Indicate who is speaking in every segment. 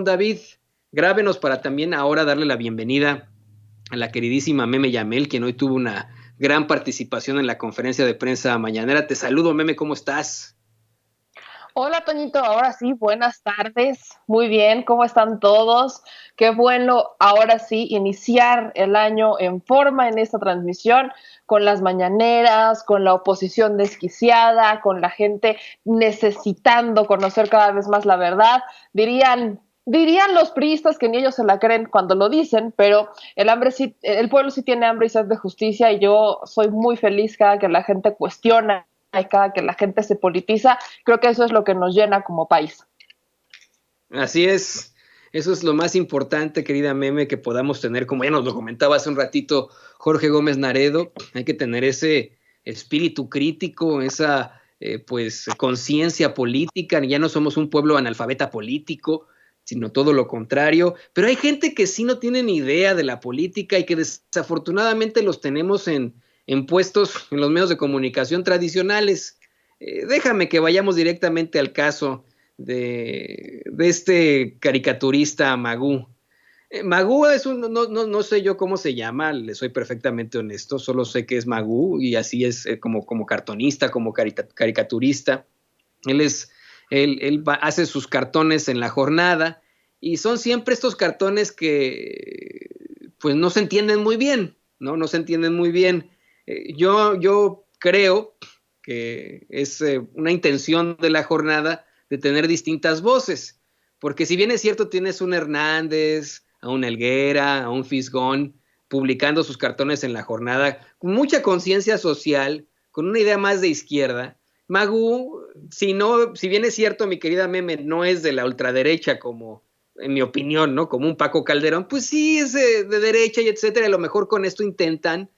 Speaker 1: David, grábenos para también ahora darle la bienvenida a la queridísima Meme Yamel, quien hoy tuvo una gran participación en la conferencia de prensa mañanera. Te saludo, Meme, ¿cómo estás?
Speaker 2: Hola Toñito, ahora sí, buenas tardes. Muy bien, ¿cómo están todos? Qué bueno, ahora sí, iniciar el año en forma en esta transmisión, con las mañaneras, con la oposición desquiciada, con la gente necesitando conocer cada vez más la verdad. Dirían los priistas que ni ellos se la creen cuando lo dicen, pero el pueblo sí tiene hambre y sed de justicia, y yo soy muy feliz cada que la gente cuestiona y cada que la gente se politiza. Creo que eso es lo que nos llena como país.
Speaker 1: Así es, eso es lo más importante, querida Meme, que podamos tener, como ya nos lo comentaba hace un ratito Jorge Gómez Naredo, hay que tener ese espíritu crítico, esa pues conciencia política. Ya no somos un pueblo analfabeta político, sino todo lo contrario, pero hay gente que sí no tiene ni idea de la política y que desafortunadamente los tenemos en puestos en los medios de comunicación tradicionales. Déjame que vayamos directamente al caso de este caricaturista Magoo. Magoo es un, no sé yo cómo se llama, le soy perfectamente honesto, solo sé que es Magoo y así es como cartonista, como caricaturista. Él es, hace sus cartones en la jornada y son siempre estos cartones que pues no se entienden muy bien, ¿no? No se entienden muy bien. Yo creo que es una intención de la jornada de tener distintas voces, porque si bien es cierto, tienes un Hernández, a un Helguera, a un Fisgón, publicando sus cartones en la jornada, con mucha conciencia social, con una idea más de izquierda. Magoo, si bien es cierto, mi querida Meme, no es de la ultraderecha como, en mi opinión, ¿no? Como un Paco Calderón, pues sí es de derecha y etcétera. A lo mejor con esto intentan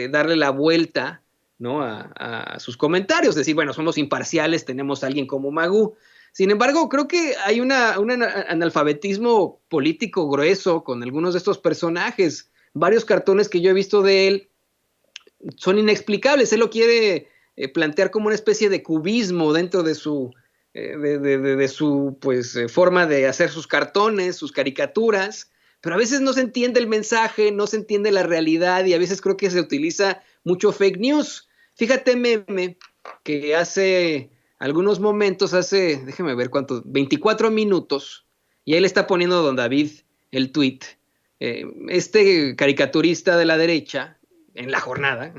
Speaker 1: darle la vuelta, ¿no? A sus comentarios, decir, bueno, somos imparciales, tenemos a alguien como Magoo. Sin embargo, creo que hay un analfabetismo político grueso con algunos de estos personajes. Varios cartones que yo he visto de él son inexplicables. Él lo quiere plantear como una especie de cubismo dentro de su pues, forma de hacer sus cartones, sus caricaturas, pero a veces no se entiende el mensaje, no se entiende la realidad y a veces creo que se utiliza mucho fake news. Fíjate, Meme, que hace algunos momentos, déjeme ver cuántos, 24 minutos, y ahí le está poniendo don David el tweet. Este caricaturista de la derecha, en la jornada,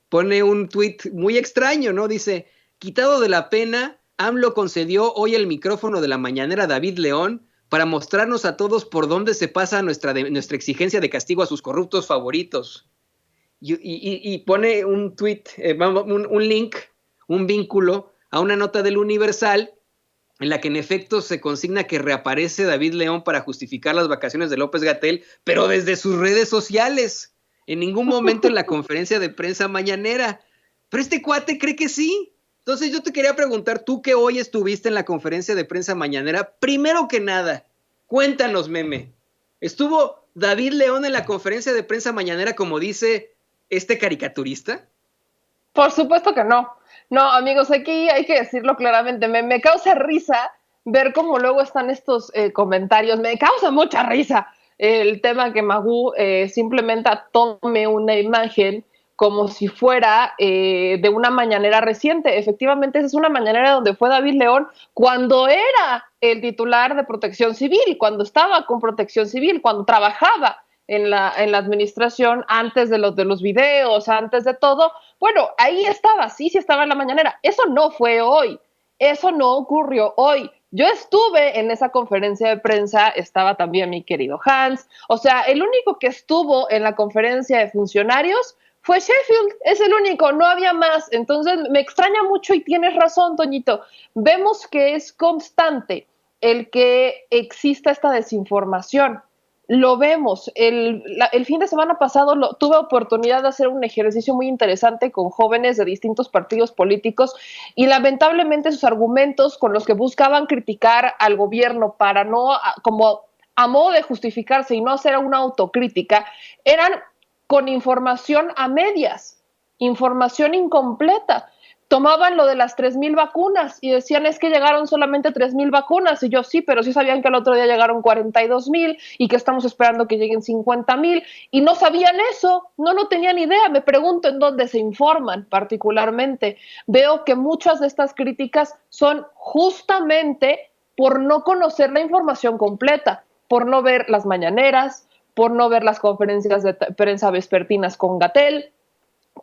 Speaker 1: pone un tuit muy extraño, ¿no? Dice, quitado de la pena, AMLO concedió hoy el micrófono de la mañanera a David León para mostrarnos a todos por dónde se pasa nuestra exigencia de castigo a sus corruptos favoritos. Y pone un tweet, un link, un vínculo a una nota del Universal en la que en efecto se consigna que reaparece David León para justificar las vacaciones de López Gatell, pero desde sus redes sociales, en ningún momento en la conferencia de prensa mañanera. Pero este cuate cree que sí. Entonces yo te quería preguntar, tú que hoy estuviste en la conferencia de prensa mañanera, primero que nada, cuéntanos, Meme, ¿estuvo David León en la conferencia de prensa mañanera como dice este caricaturista?
Speaker 2: Por supuesto que no. No, amigos, aquí hay que decirlo claramente. Me causa risa ver cómo luego están estos comentarios. Me causa mucha risa el tema que Magoo simplemente tome una imagen como si fuera de una mañanera reciente. Efectivamente, esa es una mañanera donde fue David León cuando era el titular de Protección Civil, cuando estaba con Protección Civil, cuando trabajaba en la administración, antes de los videos, antes de todo. Bueno, ahí estaba, sí estaba en la mañanera. Eso no fue hoy, eso no ocurrió hoy. Yo estuve en esa conferencia de prensa, estaba también mi querido Hans. O sea, el único que estuvo en la conferencia de funcionarios fue Sheffield, es el único, no había más. Entonces me extraña mucho y tienes razón, Toñito. Vemos que es constante el que exista esta desinformación. Lo vemos. El fin de semana pasado tuve oportunidad de hacer un ejercicio muy interesante con jóvenes de distintos partidos políticos, y lamentablemente sus argumentos con los que buscaban criticar al gobierno para no, como a modo de justificarse y no hacer una autocrítica, eran con información a medias, información incompleta. tomaban lo de las 3,000 vacunas y decían es que llegaron solamente 3,000 vacunas y yo sí, pero sí sabían que el otro día llegaron 42,000 y que estamos esperando que lleguen 50,000 y no sabían eso, no tenían idea. Me pregunto en dónde se informan particularmente. Veo que muchas de estas críticas son justamente por no conocer la información completa, por no ver las mañaneras, por no ver las conferencias de prensa vespertinas con Gatell,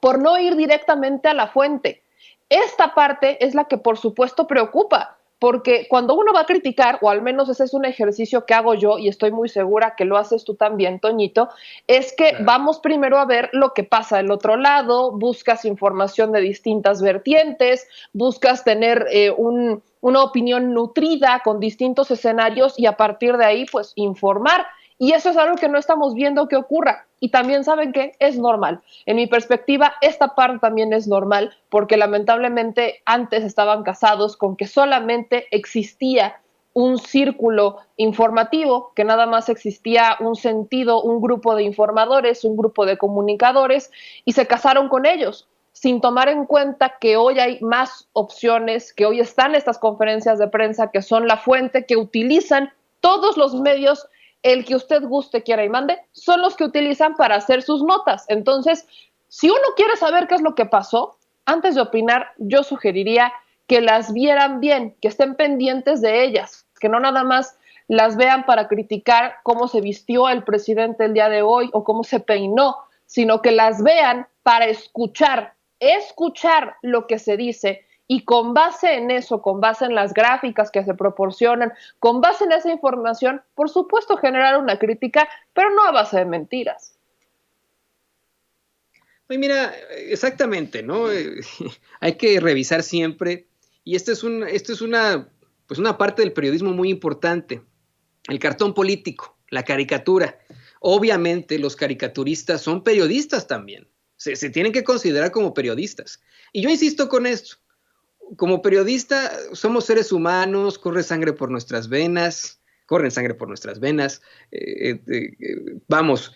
Speaker 2: por no ir directamente a la fuente. Esta parte es la que por supuesto preocupa, porque cuando uno va a criticar, o al menos ese es un ejercicio que hago yo y estoy muy segura que lo haces tú también, Toñito, es que
Speaker 1: Claro.
Speaker 2: vamos primero a ver lo que pasa del otro lado, buscas información de distintas vertientes, buscas tener una opinión nutrida con distintos escenarios y a partir de ahí pues informar. Y eso es algo que no estamos viendo que ocurra. Y también saben que es normal. En mi perspectiva, esta parte también es normal porque lamentablemente antes estaban casados con que solamente existía un círculo informativo, que nada más existía un sentido, un grupo de informadores, un grupo de comunicadores, y se casaron con ellos, sin tomar en cuenta que hoy hay más opciones, que hoy están estas conferencias de prensa que son la fuente que utilizan todos los medios, el que usted guste, quiera y mande, son los que utilizan para hacer sus notas. Entonces, si uno quiere saber qué es lo que pasó, antes de opinar, yo sugeriría que las vieran bien, que estén pendientes de ellas, que no nada más las vean para criticar cómo se vistió el presidente el día de hoy o cómo se peinó, sino que las vean para escuchar lo que se dice y con base en eso, con base en las gráficas que se proporcionan, con base en esa información, por supuesto generar una crítica, pero no a base de mentiras.
Speaker 1: Pues mira, exactamente, ¿no? Hay que revisar siempre, y esto es pues una parte del periodismo muy importante, el cartón político, la caricatura. Obviamente los caricaturistas son periodistas también, se tienen que considerar como periodistas. Y yo insisto con esto, como periodista somos seres humanos, corren sangre por nuestras venas, vamos,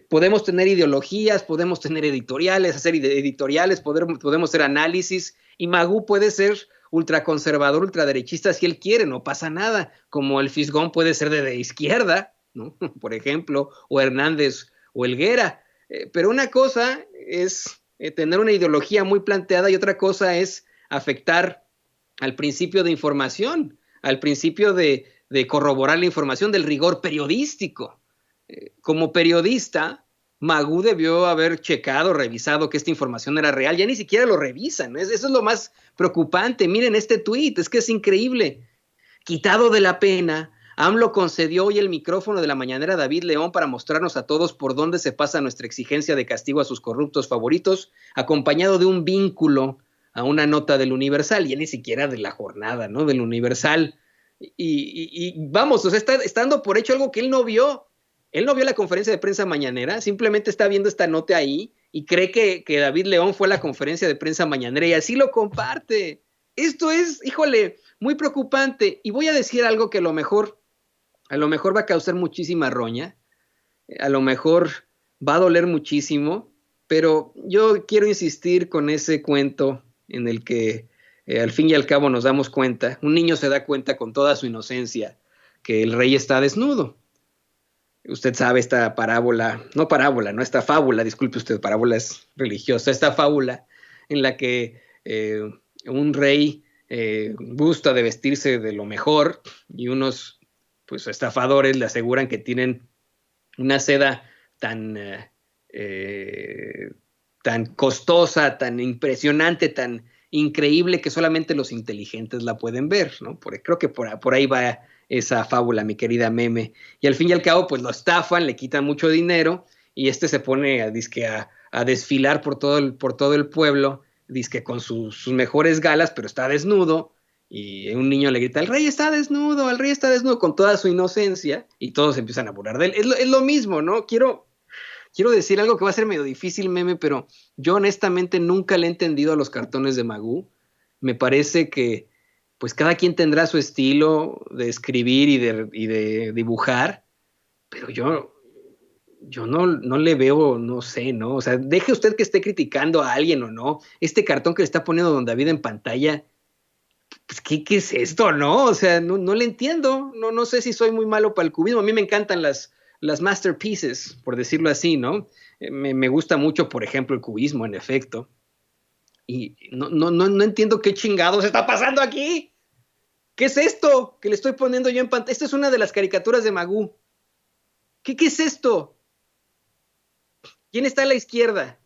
Speaker 1: podemos tener ideologías, podemos tener editoriales, hacer editoriales, podemos hacer análisis, y Magú puede ser ultraconservador, ultraderechista si él quiere, no pasa nada, como el Fisgón puede ser de izquierda, ¿no? Por ejemplo, o Hernández o Helguera, pero una cosa es tener una ideología muy planteada y otra cosa es afectar al principio de información, al principio de corroborar la información, del rigor periodístico. Como periodista, Magú debió haber checado, revisado que esta información era real, ya ni siquiera lo revisan, eso es lo más preocupante. Miren este tuit, es que es increíble. Quitado de la pena, AMLO concedió hoy el micrófono de la mañanera a David León para mostrarnos a todos por dónde se pasa nuestra exigencia de castigo a sus corruptos favoritos, acompañado de un vínculo a una nota del Universal, y ni siquiera de la jornada, ¿no? Del Universal. Y vamos, o sea, está dando por hecho algo que él no vio. Él no vio la conferencia de prensa mañanera, simplemente está viendo esta nota ahí y cree que David León fue a la conferencia de prensa mañanera y así lo comparte. Esto es, híjole, muy preocupante. Y voy a decir algo que a lo mejor va a causar muchísima roña, a lo mejor va a doler muchísimo, pero yo quiero insistir con ese cuento en el que al fin y al cabo nos damos cuenta, un niño se da cuenta con toda su inocencia que el rey está desnudo. Usted sabe esta no esta fábula, disculpe usted, parábola es religiosa, esta fábula en la que un rey gusta de vestirse de lo mejor y unos pues estafadores le aseguran que tienen una seda tan, tan costosa, tan impresionante, tan increíble que solamente los inteligentes la pueden ver, ¿no? Creo que por ahí va esa fábula, mi querida Meme. Y al fin y al cabo, pues lo estafan, le quitan mucho dinero y se pone a desfilar por todo el pueblo, dizque con sus mejores galas, pero está desnudo. Y un niño le grita, el rey está desnudo, con toda su inocencia, y todos empiezan a burlar de él. Es lo mismo, ¿no? Quiero decir algo que va a ser medio difícil, Meme, pero yo honestamente nunca le he entendido a los cartones de Magoo. Me parece que pues cada quien tendrá su estilo de escribir y de dibujar, pero yo yo no le veo, no sé, ¿no? O sea, deje usted que esté criticando a alguien o no. Este cartón que le está poniendo don David en pantalla, pues, ¿qué es esto, no? O sea, no le entiendo. No sé si soy muy malo para el cubismo. A mí me encantan las masterpieces, por decirlo así, ¿no? Me gusta mucho, por ejemplo, el cubismo, en efecto. Y no entiendo qué chingados está pasando aquí. ¿Qué es esto que le estoy poniendo yo en pantalla? Esta es una de las caricaturas de Magoo. ¿Qué es esto? ¿Quién está a la izquierda?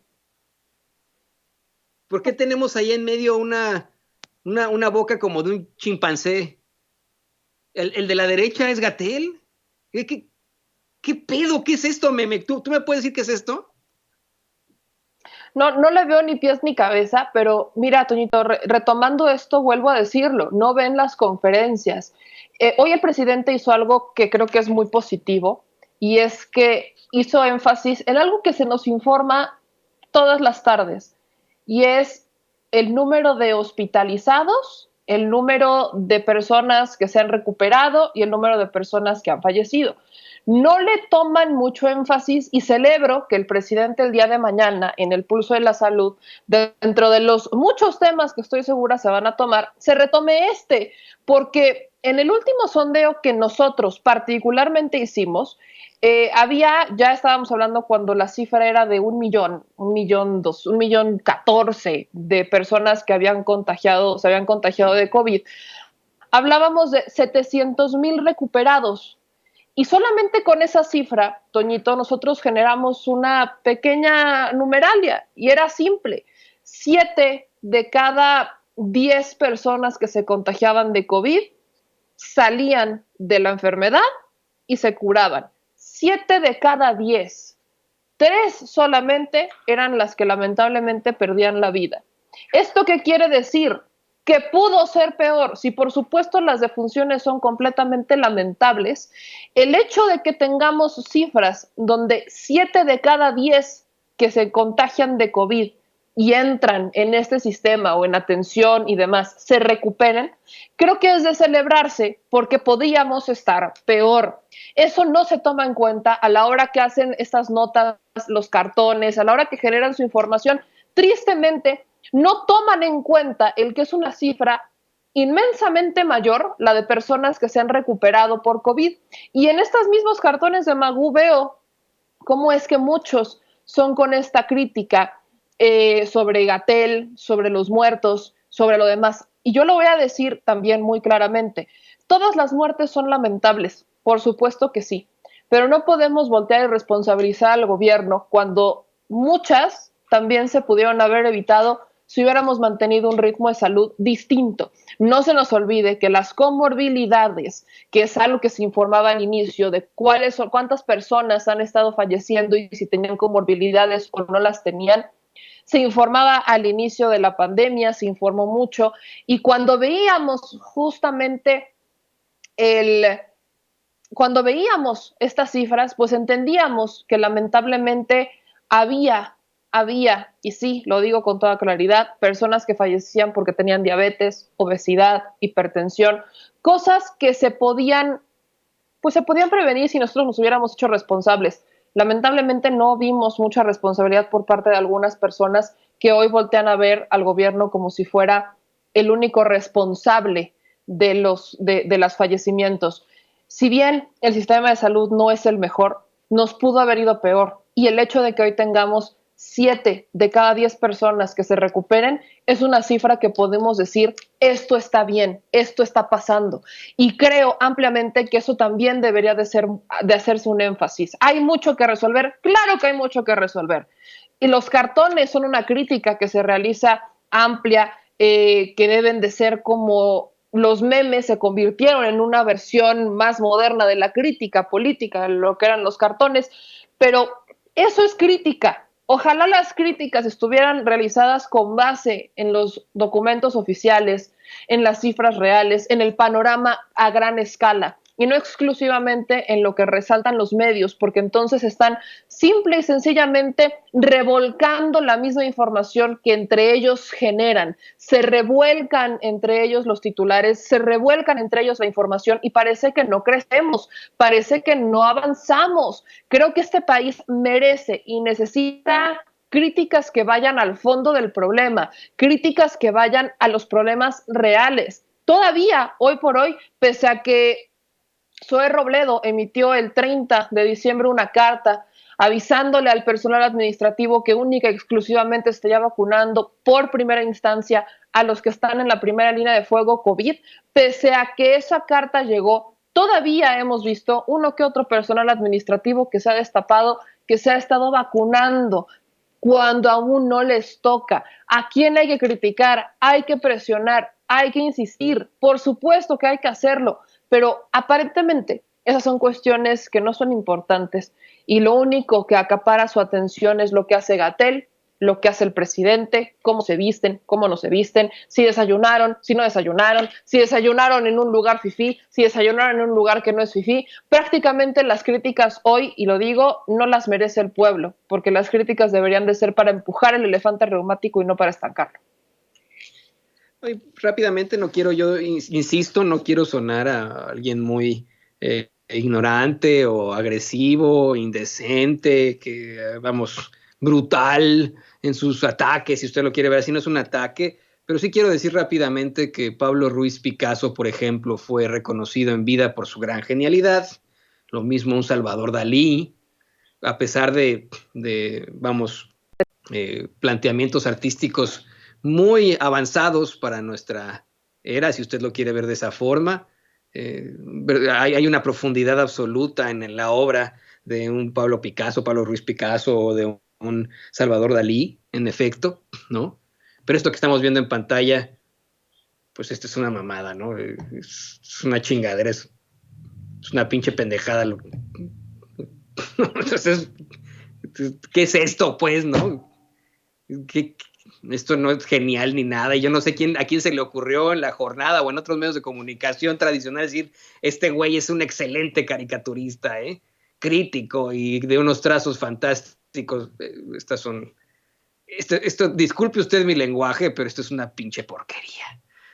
Speaker 1: ¿Por qué tenemos ahí en medio una boca como de un chimpancé? ¿El de la derecha es Gatel? ¿Qué pedo? ¿Qué es esto, meme? ¿Tú me puedes decir qué es esto?
Speaker 2: No le veo ni pies ni cabeza, pero mira, Toñito, retomando esto, vuelvo a decirlo, no ven las conferencias. Hoy el presidente hizo algo que creo que es muy positivo y es que hizo énfasis en algo que se nos informa todas las tardes y es el número de hospitalizados, el número de personas que se han recuperado y el número de personas que han fallecido. No le toman mucho énfasis y celebro que el presidente el día de mañana en el Pulso de la Salud, dentro de los muchos temas que estoy segura se van a tomar, se retome porque en el último sondeo que nosotros particularmente hicimos, ya estábamos hablando cuando la cifra era de 1.014.000 de personas que se habían contagiado de COVID. Hablábamos de 700,000 recuperados. Y solamente con esa cifra, Toñito, nosotros generamos una pequeña numeralia y era simple. 7 de cada 10 personas que se contagiaban de COVID salían de la enfermedad y se curaban. 7 de cada 10. 3 solamente eran las que lamentablemente perdían la vida. ¿Esto qué quiere decir? Que pudo ser peor. Si por supuesto las defunciones son completamente lamentables, el hecho de que tengamos cifras donde 7 de cada 10 que se contagian de COVID y entran en este sistema o en atención y demás se recuperen, creo que es de celebrarse porque podíamos estar peor. Eso no se toma en cuenta a la hora que hacen estas notas, los cartones, a la hora que generan su información. Tristemente, no toman en cuenta el que es una cifra inmensamente mayor, la de personas que se han recuperado por COVID. Y en estos mismos cartones de Magoo veo cómo es que muchos son con esta crítica sobre Gatell, sobre los muertos, sobre lo demás. Y yo lo voy a decir también muy claramente, todas las muertes son lamentables, por supuesto que sí, pero no podemos voltear y responsabilizar al gobierno cuando muchas también se pudieron haber evitado si hubiéramos mantenido un ritmo de salud distinto. No se nos olvide que las comorbilidades, que es algo que se informaba al inicio de cuántas personas han estado falleciendo y si tenían comorbilidades o no las tenían, se informaba al inicio de la pandemia, se informó mucho y cuando veíamos justamente cuando veíamos estas cifras, pues entendíamos que lamentablemente había, y sí, lo digo con toda claridad, personas que fallecían porque tenían diabetes, obesidad, hipertensión, cosas que pues se podían prevenir si nosotros nos hubiéramos hecho responsables. Lamentablemente no vimos mucha responsabilidad por parte de algunas personas que hoy voltean a ver al gobierno como si fuera el único responsable de los fallecimientos. Si bien el sistema de salud no es el mejor, nos pudo haber ido peor. Y el hecho de que hoy tengamos 7 de cada 10 personas que se recuperen es una cifra que podemos decir, esto está bien, esto está pasando. Y creo ampliamente que eso también debería de hacerse un énfasis. ¿Hay mucho que resolver? Claro que hay mucho que resolver. Y los cartones son una crítica que se realiza amplia, que deben de ser como los memes se convirtieron en una versión más moderna de la crítica política, lo que eran los cartones, pero eso es crítica. Ojalá las críticas estuvieran realizadas con base en los documentos oficiales, en las cifras reales, en el panorama a gran escala y no exclusivamente en lo que resaltan los medios, porque entonces están simple y sencillamente revolcando la misma información que entre ellos generan. Se revuelcan entre ellos los titulares, se revuelcan entre ellos la información y parece que no crecemos, parece que no avanzamos. Creo que este país merece y necesita críticas que vayan al fondo del problema, críticas que vayan a los problemas reales. Todavía, hoy por hoy, pese a que Zoe Robledo emitió el 30 de diciembre una carta avisándole al personal administrativo que única y exclusivamente estaría vacunando por primera instancia a los que están en la primera línea de fuego COVID. Pese a que esa carta llegó, todavía hemos visto uno que otro personal administrativo que se ha destapado, que se ha estado vacunando cuando aún no les toca. ¿A quién hay que criticar? Hay que presionar, hay que insistir. Por supuesto que hay que hacerlo, pero aparentemente esas son cuestiones que no son importantes y lo único que acapara su atención es lo que hace Gatell, lo que hace el presidente, cómo se visten, cómo no se visten, si desayunaron, si no desayunaron, si desayunaron en un lugar fifí, si desayunaron en un lugar que no es fifí. Prácticamente las críticas hoy, y lo digo, no las merece el pueblo, porque las críticas deberían de ser para empujar el elefante reumático y no para estancarlo.
Speaker 1: Rápidamente, no quiero, yo insisto, no quiero sonar a alguien muy ignorante o agresivo, indecente, que vamos, brutal en sus ataques, si usted lo quiere ver así, no es un ataque, pero sí quiero decir rápidamente que Pablo Ruiz Picasso, por ejemplo, fue reconocido en vida por su gran genialidad, lo mismo un Salvador Dalí, a pesar vamos, planteamientos artísticos muy avanzados para nuestra era, si usted lo quiere ver de esa forma. Hay una profundidad absoluta en la obra de un Pablo Picasso, Pablo Ruiz Picasso o de un Salvador Dalí, en efecto, ¿no? Pero esto que estamos viendo en pantalla, pues esto es una mamada, ¿no? Es una chingadera, es una pinche pendejada. Entonces, ¿qué es esto, pues, no? ¿Qué, esto no es genial ni nada, y yo no sé a quién se le ocurrió en la jornada o en otros medios de comunicación tradicionales decir, este güey es un excelente caricaturista, crítico y de unos trazos fantásticos. Estas son, disculpe usted mi lenguaje, pero esto es una pinche porquería.